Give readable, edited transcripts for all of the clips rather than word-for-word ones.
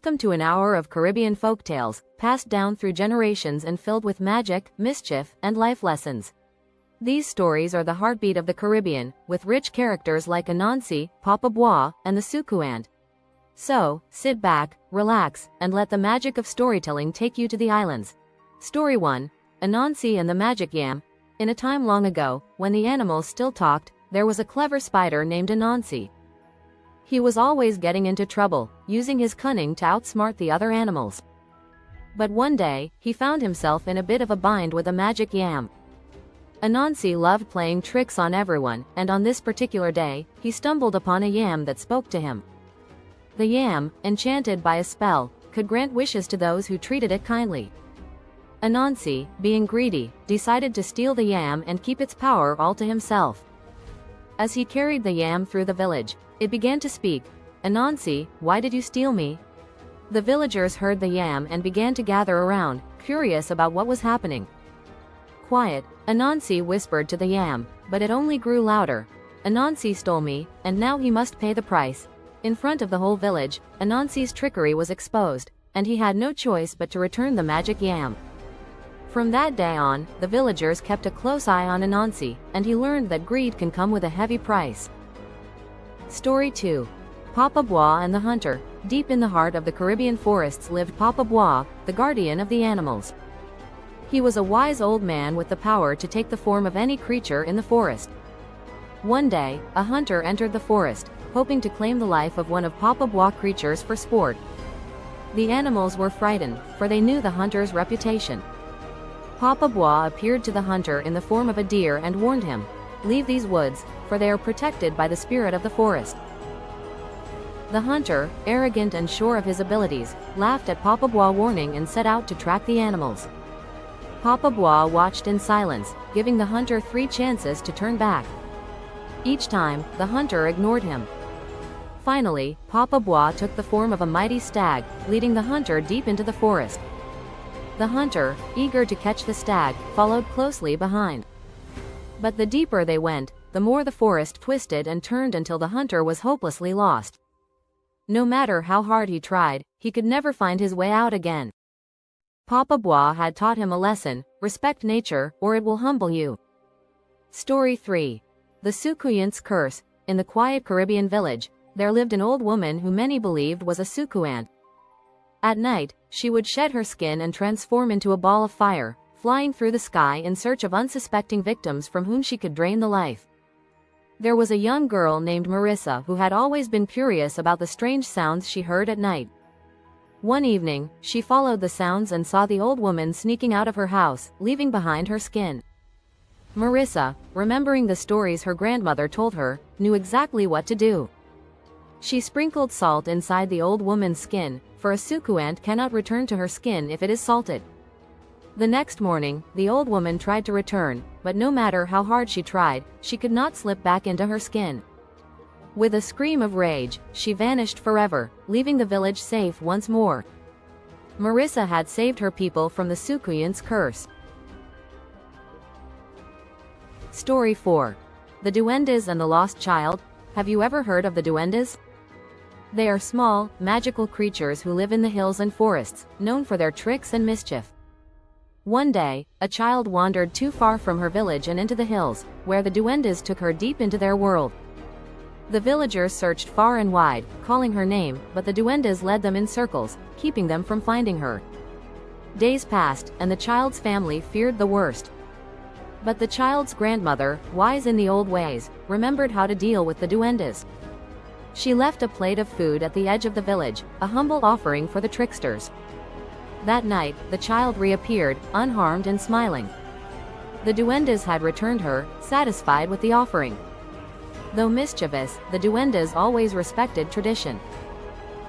Welcome to an hour of Caribbean folktales, passed down through generations and filled with magic, mischief, and life lessons. These stories are the heartbeat of the Caribbean, with rich characters like Anansi, Papa Bois, and the Sukuand. So, sit back, relax, and let the magic of storytelling take you to the islands. Story 1. Anansi and the Magic Yam. In a time long ago, when the animals still talked, there was a clever spider named Anansi. He was always getting into trouble, using his cunning to outsmart the other animals. But one day, he found himself in a bit of a bind with a magic yam. Anansi loved playing tricks on everyone, and on this particular day, he stumbled upon a yam that spoke to him. The yam, enchanted by a spell, could grant wishes to those who treated it kindly. Anansi, being greedy, decided to steal the yam and keep its power all to himself. As he carried the yam through the village, it began to speak. "Anansi, why did you steal me?" The villagers heard the yam and began to gather around, curious about what was happening. "Quiet," Anansi whispered to the yam, but it only grew louder. "Anansi stole me, and now he must pay the price." In front of the whole village, Anansi's trickery was exposed, and he had no choice but to return the magic yam. From that day on, the villagers kept a close eye on Anansi, and he learned that greed can come with a heavy price. Story 2. Papa Bois and the Hunter. Deep in the heart of the Caribbean forests lived Papa Bois, the guardian of the animals. He was a wise old man with the power to take the form of any creature in the forest. One day, a hunter entered the forest, hoping to claim the life of one of Papa Bois' creatures for sport. The animals were frightened, for they knew the hunter's reputation. Papa Bois appeared to the hunter in the form of a deer and warned him, "Leave these woods, for they are protected by the spirit of the forest." The hunter, arrogant and sure of his abilities, laughed at Papa Bois' warning and set out to track the animals. Papa Bois watched in silence, giving the hunter 3 chances to turn back. Each time, the hunter ignored him. Finally, Papa Bois took the form of a mighty stag, leading the hunter deep into the forest. The hunter, eager to catch the stag, followed closely behind. But the deeper they went, the more the forest twisted and turned until the hunter was hopelessly lost. No matter how hard he tried, he could never find his way out again. Papa Bois had taught him a lesson: respect nature, or it will humble you. Story 3. The Sukuand's Curse. In the quiet Caribbean village, there lived an old woman who many believed was a Sukuand. At night, she would shed her skin and transform into a ball of fire, flying through the sky in search of unsuspecting victims from whom she could drain the life. There was a young girl named Marissa who had always been curious about the strange sounds she heard at night. One evening, she followed the sounds and saw the old woman sneaking out of her house, leaving behind her skin. Marissa, remembering the stories her grandmother told her, knew exactly what to do. She sprinkled salt inside the old woman's skin, for a Sukuand cannot return to her skin if it is salted. The next morning, the old woman tried to return, but no matter how hard she tried, she could not slip back into her skin. With a scream of rage, she vanished forever, leaving the village safe once more. Marissa had saved her people from the Sukuand's curse. Story 4. The Duendes and the Lost Child. Have you ever heard of the Duendes? They are small, magical creatures who live in the hills and forests, known for their tricks and mischief. One day, a child wandered too far from her village and into the hills, where the Duendes took her deep into their world. The villagers searched far and wide, calling her name, but the Duendes led them in circles, keeping them from finding her. Days passed, and the child's family feared the worst. But the child's grandmother, wise in the old ways, remembered how to deal with the Duendes. She left a plate of food at the edge of the village, a humble offering for the tricksters. That night, the child reappeared, unharmed and smiling. The Duendes had returned her, satisfied with the offering. Though mischievous, the Duendes always respected tradition.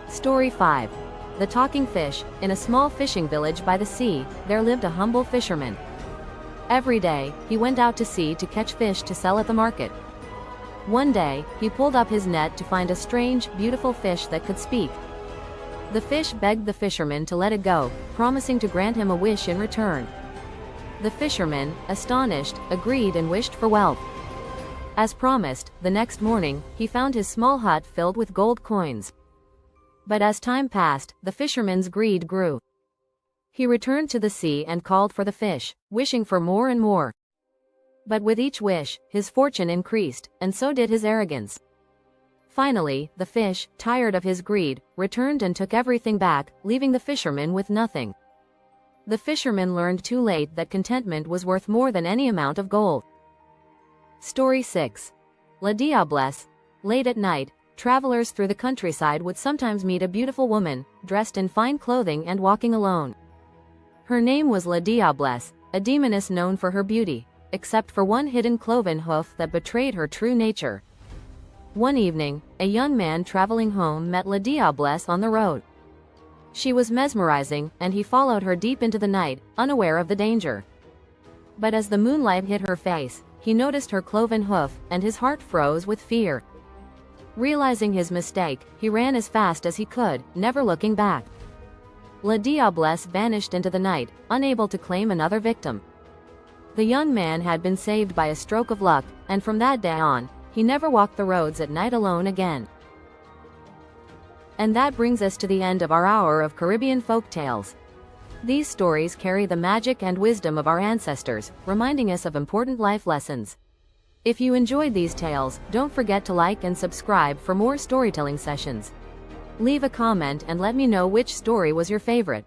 Story 5. The Talking Fish. In a small fishing village by the sea, there lived a humble fisherman. Every day, he went out to sea to catch fish to sell at the market. One day, he pulled up his net to find a strange, beautiful fish that could speak. The fish begged the fisherman to let it go, promising to grant him a wish in return. The fisherman, astonished, agreed and wished for wealth. As promised, the next morning, he found his small hut filled with gold coins. But as time passed, the fisherman's greed grew. He returned to the sea and called for the fish, wishing for more and more. But with each wish, his fortune increased, and so did his arrogance. Finally, the fish, tired of his greed, returned and took everything back, leaving the fisherman with nothing. The fisherman learned too late that contentment was worth more than any amount of gold. Story 6. La Diablesse. Late at night, travelers through the countryside would sometimes meet a beautiful woman, dressed in fine clothing and walking alone. Her name was La Diablesse, a demoness known for her beauty, except for one hidden cloven hoof that betrayed her true nature. One evening, a young man traveling home met La Diablesse on the road. She was mesmerizing, and he followed her deep into the night, unaware of the danger. But as the moonlight hit her face, he noticed her cloven hoof, and his heart froze with fear. Realizing his mistake, he ran as fast as he could, never looking back. La Diablesse vanished into the night, unable to claim another victim. The young man had been saved by a stroke of luck, and from that day on, he never walked the roads at night alone again. And that brings us to the end of our hour of Caribbean folk tales. These stories carry the magic and wisdom of our ancestors, reminding us of important life lessons. If you enjoyed these tales, don't forget to like and subscribe for more storytelling sessions. Leave a comment and let me know which story was your favorite.